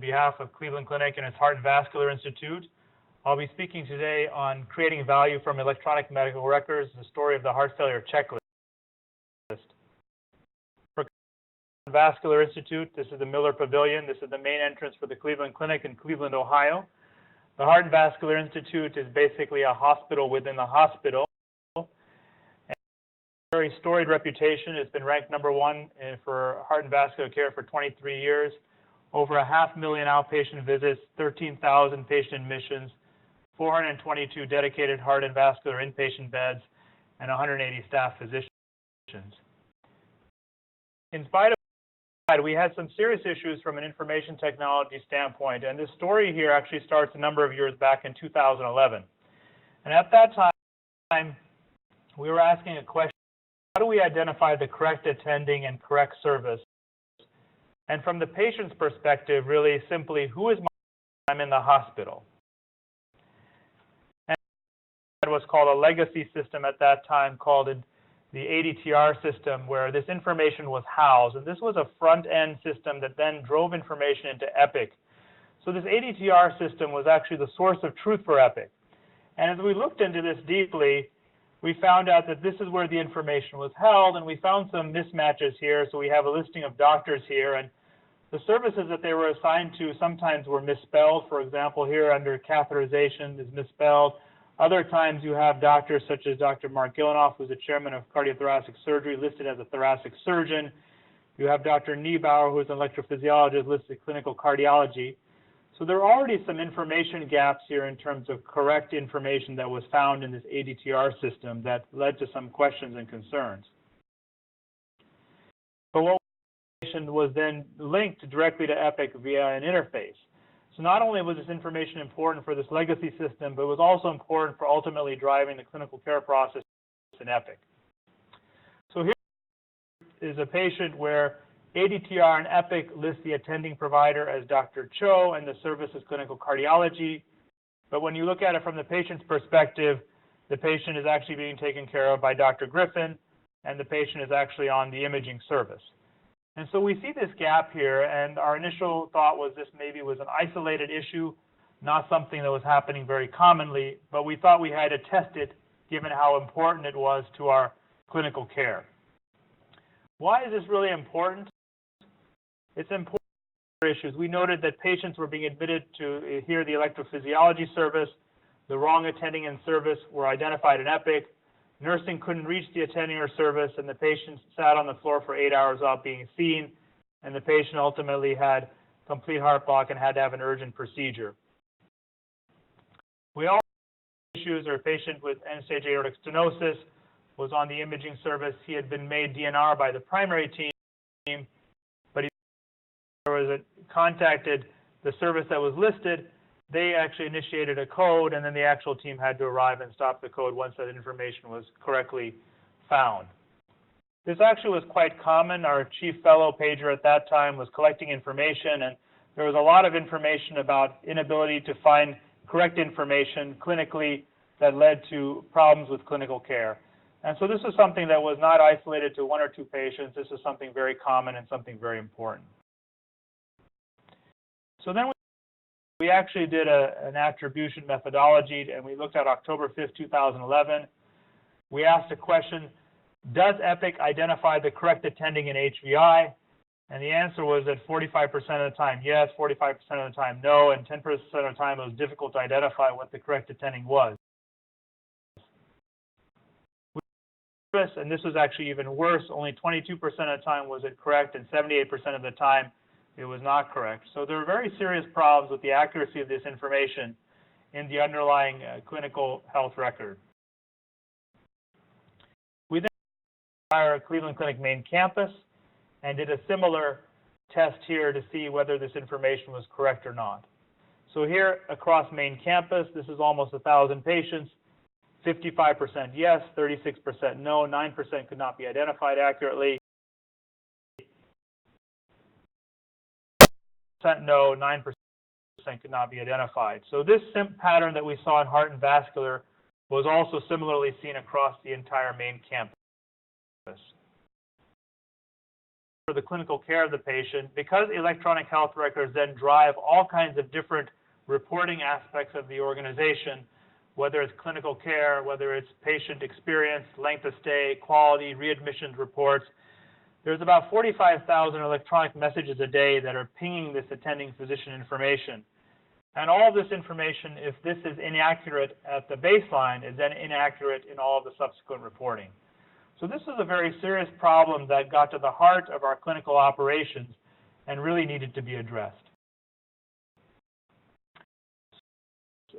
behalf of Cleveland Clinic and its Heart and Vascular Institute. I'll be speaking today on creating value from electronic medical records, the story of the heart failure checklist. For Cleveland Vascular Institute, this is the Miller Pavilion. This is the main entrance for the Cleveland Clinic in Cleveland, Ohio. The Heart and Vascular Institute is basically a hospital within the hospital. And a very storied reputation. It's been ranked #1 for heart and vascular care for 23 years. Over 500,000 outpatient visits, 13,000 patient admissions, 422 dedicated heart and vascular inpatient beds, and 180 staff physicians. In spite of that, we had some serious issues from an information technology standpoint, and this story here actually starts a number of years back in 2011. And at that time, we were asking a question: how do we identify the correct attending and correct service? And from the patient's perspective, really simply, who is I'm in the hospital? And it was called a legacy system at that time, called the ADTR system, where this information was housed. And this was a front-end system that then drove information into Epic. So this ADTR system was actually the source of truth for Epic. And as we looked into this deeply, we found out that this is where the information was held, and we found some mismatches here. So we have a listing of doctors here, and the services that they were assigned to sometimes were misspelled. For example, here under catheterization is misspelled. Other times you have doctors such as Dr. Mark Gillenoff, who's the chairman of cardiothoracic surgery, listed as a thoracic surgeon. You have Dr. Niebauer, who's an electrophysiologist, listed clinical cardiology. So there are already some information gaps here in terms of correct information that was found in this ADTR system that led to some questions and concerns. But what was then linked directly to Epic via an interface. So not only was this information important for this legacy system, but it was also important for ultimately driving the clinical care process in Epic. So here is a patient where ADTR and Epic list the attending provider as Dr. Cho and the service is clinical cardiology. But when you look at it from the patient's perspective, the patient is actually being taken care of by Dr. Griffin, and the patient is actually on the imaging service. And so we see this gap here, and our initial thought was this maybe was an isolated issue, not something that was happening very commonly, but we thought we had to test it given how important it was to our clinical care. Why is this really important? It's important for issues. We noted that patients were being admitted to hear the electrophysiology service. The wrong attending in service were identified in Epic. Nursing couldn't reach the attending or service, and the patient sat on the floor for 8 hours without being seen, and the patient ultimately had complete heart block and had to have an urgent procedure. We also had issues, or a patient with end-stage aortic stenosis was on the imaging service. He had been made DNR by the primary team, but contacted the service that was listed. They actually initiated a code, and then the actual team had to arrive and stop the code once that information was correctly found. This actually was quite common. Our chief fellow pager at that time was collecting information, and there was a lot of information about inability to find correct information clinically that led to problems with clinical care. And so this was something that was not isolated to 1 or 2 patients. This is something very common and something very important. So then we actually did an attribution methodology, and we looked at October 5th, 2011. We asked a question: does Epic identify the correct attending in HVI? And the answer was that 45% of the time yes, 45% of the time no, and 10% of the time it was difficult to identify what the correct attending was. And this was actually even worse. Only 22% of the time was it correct, and 78% of the time it was not correct. So there are very serious problems with the accuracy of this information in the underlying clinical health record. We then went to our Cleveland Clinic main campus and did a similar test here to see whether this information was correct or not. So here across main campus, this is almost 1,000 patients. 55% yes, 36% no, 9% could not be identified accurately. No, 9% could not be identified. So this pattern that we saw in heart and vascular was also similarly seen across the entire main campus. for the clinical care of the patient, because electronic health records then drive all kinds of different reporting aspects of the organization, whether it's clinical care, whether it's patient experience, length of stay, quality, readmissions reports. There's about 45,000 electronic messages a day that are pinging this attending physician information. And all of this information, if this is inaccurate at the baseline, is then inaccurate in all of the subsequent reporting. So this is a very serious problem that got to the heart of our clinical operations and really needed to be addressed.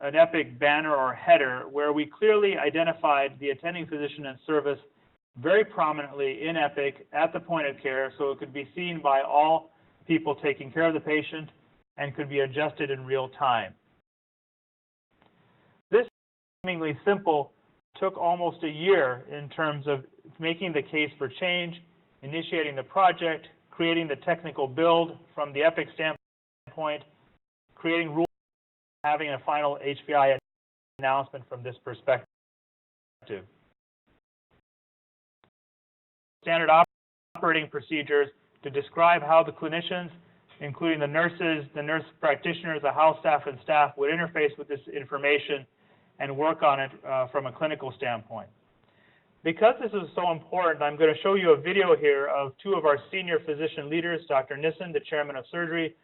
An EPIC banner or header where we clearly identified the attending physician and service very prominently in EPIC at the point of care, so it could be seen by all people taking care of the patient and could be adjusted in real time. This, seemingly simple, took almost a year in terms of making the case for change, initiating the project, creating the technical build from the EPIC standpoint, creating rules, having a final HVI announcement from this perspective. Standard operating procedures to describe how the clinicians, including the nurses, the nurse practitioners, the house staff, and staff would interface with this information and work on it from a clinical standpoint. Because this is so important, I'm going to show you a video here of two of our senior physician leaders, Dr. Nissen, the chairman of surgery,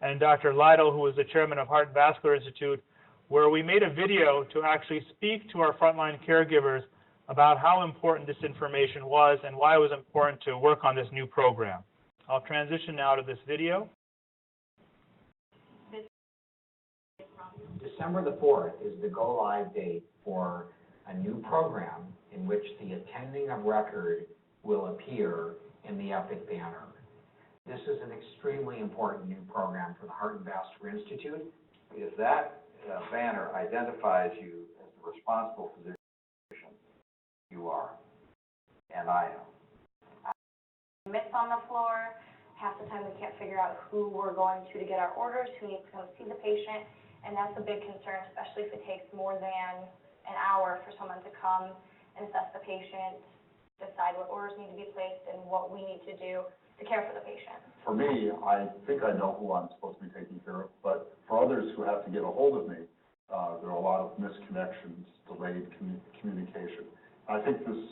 and Dr. Lytle, who is the chairman of Heart and Vascular Institute, where we made a video to actually speak to our frontline caregivers about how important this information was and why it was important to work on this new program. I'll transition now to this video. December the 4th is the go-live date for a new program in which the attending of record will appear in the EPIC banner. This is an extremely important new program for the Heart and Vascular Institute. Because that banner identifies you as the responsible physician you are, and I am. Myths on the floor. Half the time we can't figure out who we're going to get our orders, who needs to come see the patient, and that's a big concern, especially if it takes more than an hour for someone to come and assess the patient, decide what orders need to be placed, and what we need to do to care for the patient. For me, I think I know who I'm supposed to be taking care of, but for others who have to get a hold of me, there are a lot of misconnections, delayed communication. I think this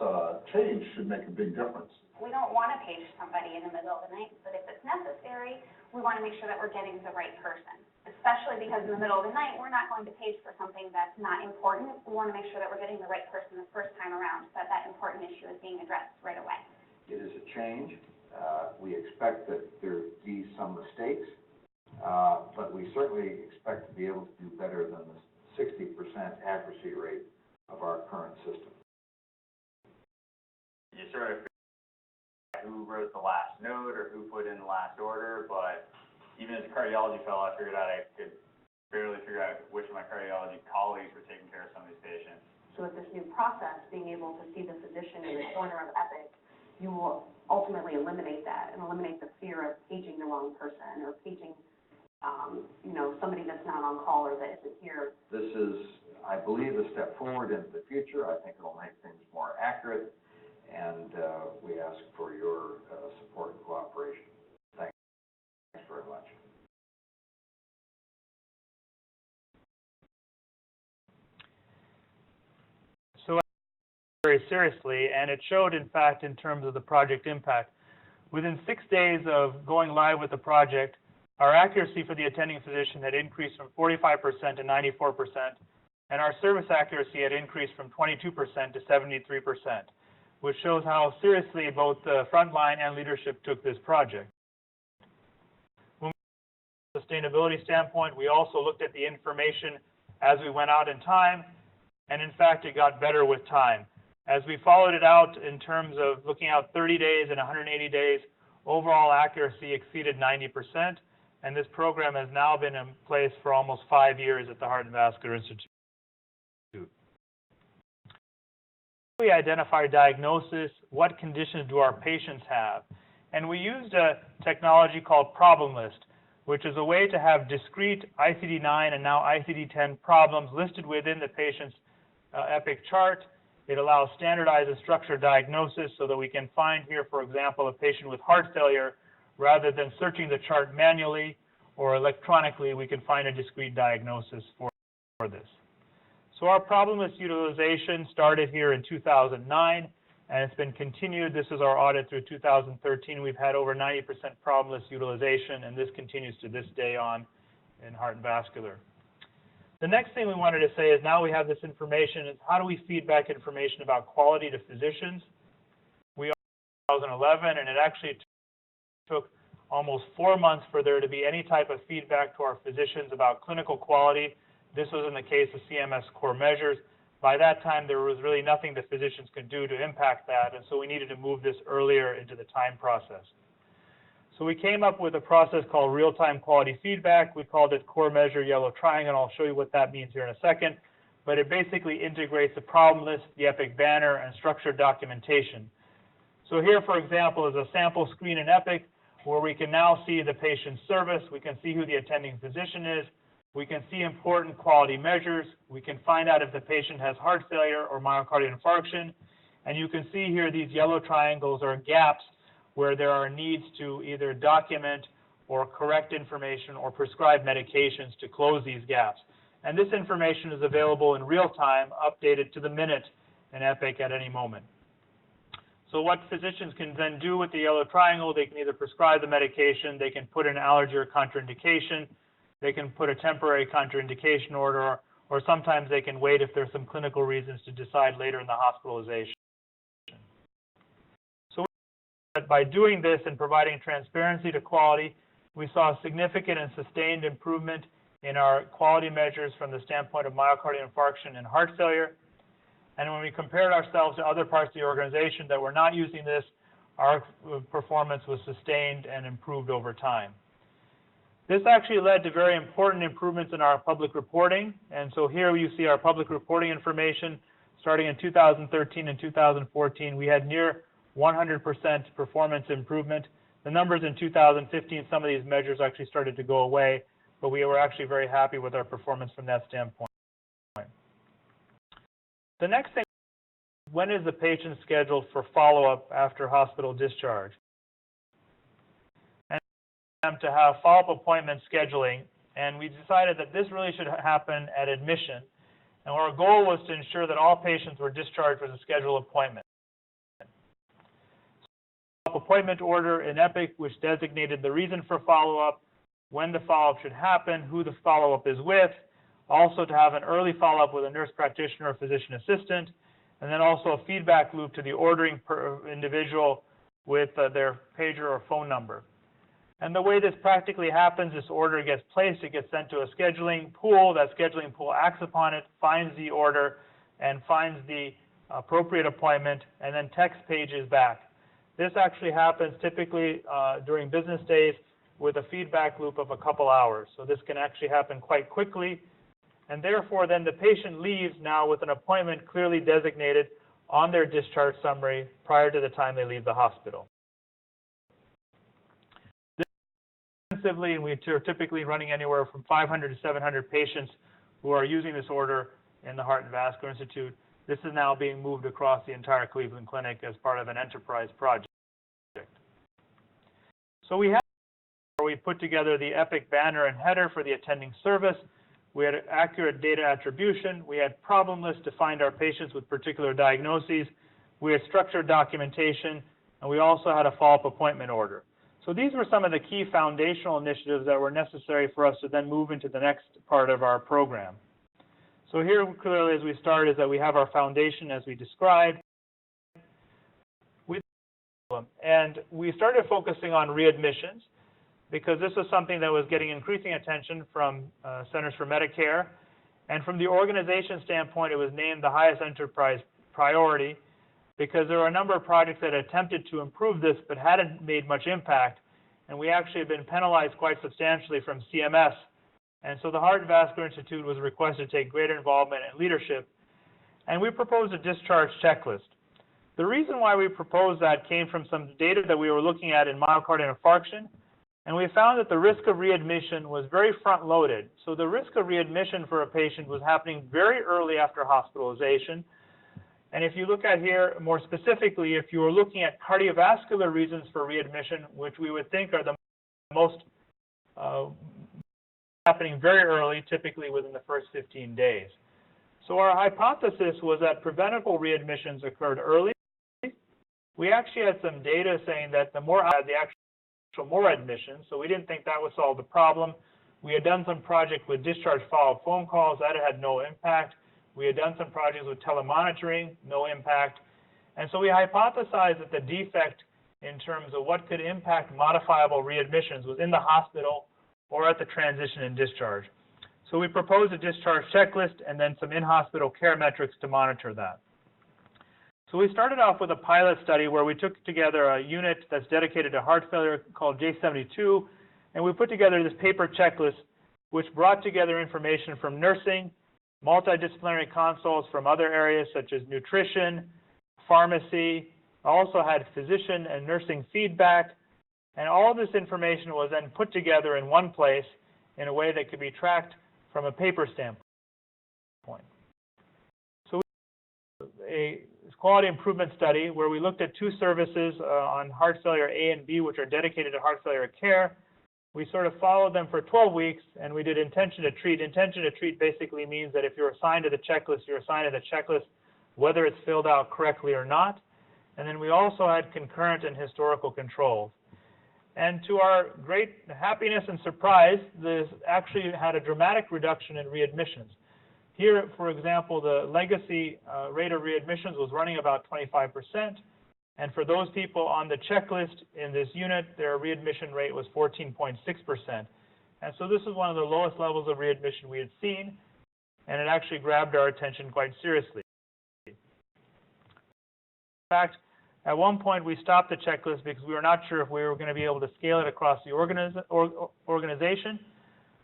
change should make a big difference. We don't want to page somebody in the middle of the night, but if it's necessary, we want to make sure that we're getting the right person, especially because in the middle of the night, we're not going to page for something that's not important. We want to make sure that we're getting the right person the first time around, so that that important issue is being addressed right away. It is a change. We expect that there be some mistakes, but we certainly expect to be able to do better than the 60% accuracy rate of our current system. You sort of figure out who wrote the last note or who put in the last order, but even as a cardiology fellow, I figured out I could barely figure out which of my cardiology colleagues were taking care of some of these patients. So with this new process, being able to see the physician in the corner of EPIC, you will ultimately eliminate that and eliminate the fear of paging the wrong person or paging, somebody that's not on call or that isn't here. This is, I believe, a step forward into the future. I think it'll make things more accurate, and we ask for your support and cooperation. Thanks very much. So very seriously, and it showed, in fact, in terms of the project impact. Within 6 days of going live with the project, our accuracy for the attending physician had increased from 45% to 94%, and our service accuracy had increased from 22% to 73%, which shows how seriously both the frontline and leadership took this project. From a sustainability standpoint, we also looked at the information as we went out in time, and in fact, it got better with time. As we followed it out in terms of looking out 30 days and 180 days, overall accuracy exceeded 90%, and this program has now been in place for almost 5 years at the Heart and Vascular Institute. We identify diagnosis, what conditions do our patients have, and we used a technology called Problem List, which is a way to have discrete ICD-9 and now ICD-10 problems listed within the patient's EPIC chart, It allows standardized and structured diagnosis so that we can find here, for example, a patient with heart failure. Rather than searching the chart manually or electronically, we can find a discrete diagnosis for this. So our problemless utilization started here in 2009, and it's been continued. This is our audit through 2013. We've had over 90% problemless utilization, and this continues to this day on in heart and vascular. The next thing we wanted to say is now we have this information, is how do we feed back information about quality to physicians? We are in 2011, and it actually took almost 4 months for there to be any type of feedback to our physicians about clinical quality. This was in the case of CMS core measures. By that time, there was really nothing the physicians could do to impact that, and so we needed to move this earlier into the time process. So we came up with a process called real-time quality feedback. We called it core measure yellow triangle, and I'll show you what that means here in a second. But it basically integrates the problem list, the EPIC banner, and structured documentation. So here, for example, is a sample screen in EPIC where we can now see the patient's service. We can see who the attending physician is. We can see important quality measures. We can find out if the patient has heart failure or myocardial infarction. And you can see here these yellow triangles are gaps where there are needs to either document or correct information or prescribe medications to close these gaps. And this information is available in real time, updated to the minute in EPIC at any moment. So what physicians can then do with the yellow triangle, they can either prescribe the medication, they can put an allergy or contraindication, they can put a temporary contraindication order, or sometimes they can wait if there's some clinical reasons to decide later in the hospitalization. So by doing this and providing transparency to quality, we saw a significant and sustained improvement in our quality measures from the standpoint of myocardial infarction and heart failure. And when we compared ourselves to other parts of the organization that were not using this, our performance was sustained and improved over time. This actually led to very important improvements in our public reporting. And so here you see our public reporting information. Starting in 2013 and 2014, we had near 100% performance improvement. The numbers in 2015, some of these measures actually started to go away, but we were actually very happy with our performance from that standpoint. The next thing, when is the patient scheduled for follow-up after hospital discharge? And to have follow-up appointment scheduling, and we decided that this really should happen at admission. And our goal was to ensure that all patients were discharged with a scheduled appointment. Appointment order in EPIC, which designated the reason for follow-up, when the follow-up should happen, who the follow-up is with, also to have an early follow-up with a nurse practitioner or physician assistant, and then also a feedback loop to the ordering individual with their pager or phone number. And the way this practically happens, this order gets placed, it gets sent to a scheduling pool. That scheduling pool acts upon it, finds the order, and finds the appropriate appointment, and then text pages back. This actually happens typically during business days with a feedback loop of a couple hours. So this can actually happen quite quickly. And therefore, then the patient leaves now with an appointment clearly designated on their discharge summary prior to the time they leave the hospital. Extensively, and we are typically running anywhere from 500 to 700 patients who are using this order in the Heart and Vascular Institute. This is now being moved across the entire Cleveland Clinic as part of an enterprise project. So we put together the EPIC banner and header for the attending service. We had accurate data attribution. We had problem lists to find our patients with particular diagnoses. We had structured documentation, and we also had a follow-up appointment order. So these were some of the key foundational initiatives that were necessary for us to then move into the next part of our program. So here, clearly, as we start, is that we have our foundation as we described. And we started focusing on readmissions, because this was something that was getting increasing attention from Centers for Medicare. And from the organization standpoint, it was named the highest enterprise priority because there were a number of projects that attempted to improve this but hadn't made much impact. And we actually have been penalized quite substantially from CMS. And so the Heart and Vascular Institute was requested to take greater involvement and leadership. And we proposed a discharge checklist. The reason why we proposed that came from some data that we were looking at in myocardial infarction. And we found that the risk of readmission was very front-loaded. So the risk of readmission for a patient was happening very early after hospitalization. And if you look at here more specifically, if you were looking at cardiovascular reasons for readmission, which we would think are the most happening very early, typically within the first 15 days. So our hypothesis was that preventable readmissions occurred early. We actually had some data saying that the more the actual more admissions, so we didn't think that would solve the problem. We had done some project with discharge follow-up phone calls, that had no impact. We had done some projects with telemonitoring, no impact. And so we hypothesized that the defect in terms of what could impact modifiable readmissions was in the hospital or at the transition and discharge. So we proposed a discharge checklist and then some in-hospital care metrics to monitor that. So we started off with a pilot study where we took together a unit that's dedicated to heart failure called J72, and we put together this paper checklist which brought together information from nursing, multidisciplinary consults from other areas such as nutrition, pharmacy, also had physician and nursing feedback, and all of this information was then put together in one place in a way that could be tracked from a paper standpoint. So a quality improvement study where we looked at 2 services on heart failure A and B, which are dedicated to heart failure care. We sort of followed them for 12 weeks, and we did intention to treat. Intention to treat basically means that if you're assigned to the checklist, you're assigned to the checklist whether it's filled out correctly or not. And then we also had concurrent and historical controls. And to our great happiness and surprise, this actually had a dramatic reduction in readmissions. Here, for example, the legacy rate of readmissions was running about 25%. And for those people on the checklist in this unit, their readmission rate was 14.6%. And so this is one of the lowest levels of readmission we had seen, and it actually grabbed our attention quite seriously. In fact, at one point we stopped the checklist because we were not sure if we were going to be able to scale it across the organization.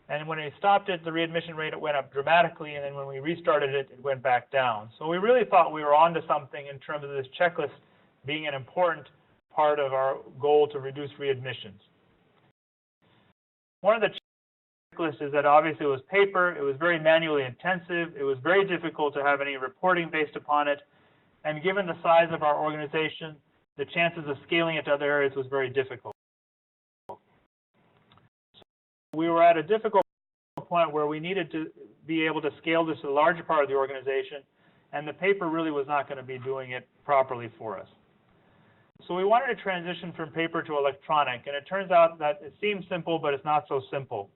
And when we stopped it, the readmission rate went up dramatically, and then when we restarted it, it went back down. So we really thought we were onto something in terms of this checklist being an important part of our goal to reduce readmissions. One of the checklists is that obviously it was paper, it was very manually intensive, it was very difficult to have any reporting based upon it, and given the size of our organization, the chances of scaling it to other areas was very difficult. So we were at a difficult point where we needed to be able to scale this to a larger part of the organization, and the paper really was not going to be doing it properly for us. So we wanted to transition from paper to electronic, and it turns out that it seems simple, but it's not so simple.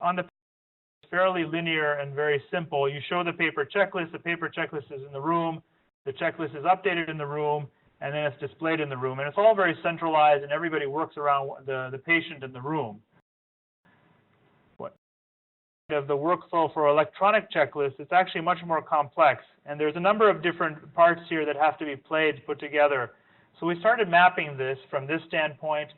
On the it's fairly linear and very simple. You show the paper checklist is in the room, the checklist is updated in the room, and then it's displayed in the room. And it's all very centralized, and everybody works around the patient in the room. Of the workflow for electronic checklists, it's actually much more complex, and there's a number of different parts here that have to be put together. So we started mapping this from this standpoint,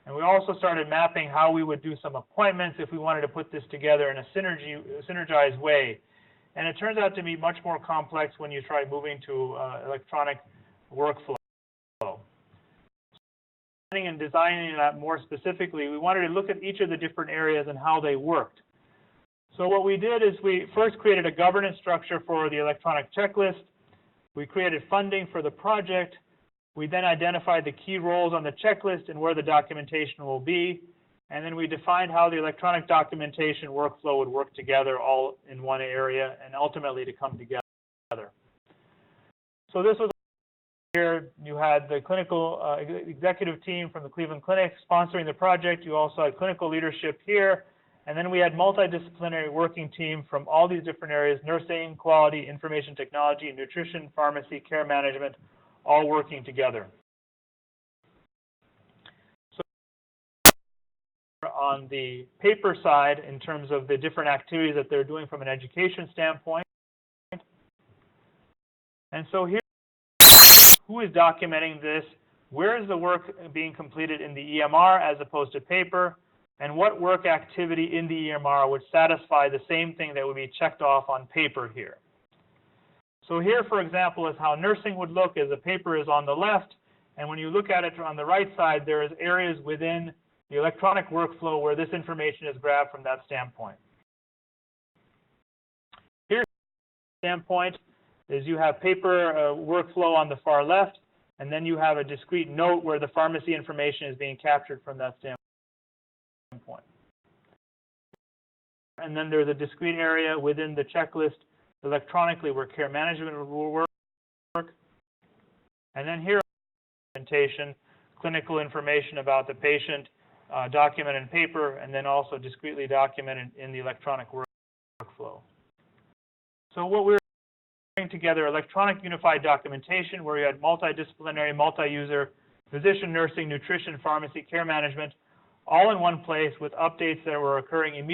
and we also started mapping how we would do some appointments if we wanted to put this together in a synergized way. And it turns out to be much more complex when you try moving to electronic workflow. And designing that more specifically, we wanted to look at each of the different areas and how they worked. So what we did is we first created a governance structure for the electronic checklist. We created funding for the project. We then identified the key roles on the checklist and where the documentation will be. And then we defined how the electronic documentation workflow would work together all in one area and ultimately to come together. So this was here. You had the clinical executive team from the Cleveland Clinic sponsoring the project. You also had clinical leadership here. And then we had multidisciplinary working team from all these different areas: nursing, quality, information technology, nutrition, pharmacy, care management, all working together. So on the paper side, in terms of the different activities that they're doing from an education standpoint. And so here, who is documenting this? Where is the work being completed in the EMR as opposed to paper? And what work activity in the EMR would satisfy the same thing that would be checked off on paper here? So here, for example, is how nursing would look as the paper is on the left. And when you look at it on the right side, there is areas within the electronic workflow where this information is grabbed from that standpoint. Here's the standpoint. is you have paper workflow on the far left, and then you have a discrete note where the pharmacy information is being captured from that standpoint. And then there's a discrete area within the checklist electronically where care management will work. And then here, documentation, clinical information about the patient, documented in paper, and then also discretely documented in the electronic workflow. So what we're bringing together electronic unified documentation where you had multidisciplinary, multi-user, physician, nursing, nutrition, pharmacy, care management, all in one place with updates that were occurring immediately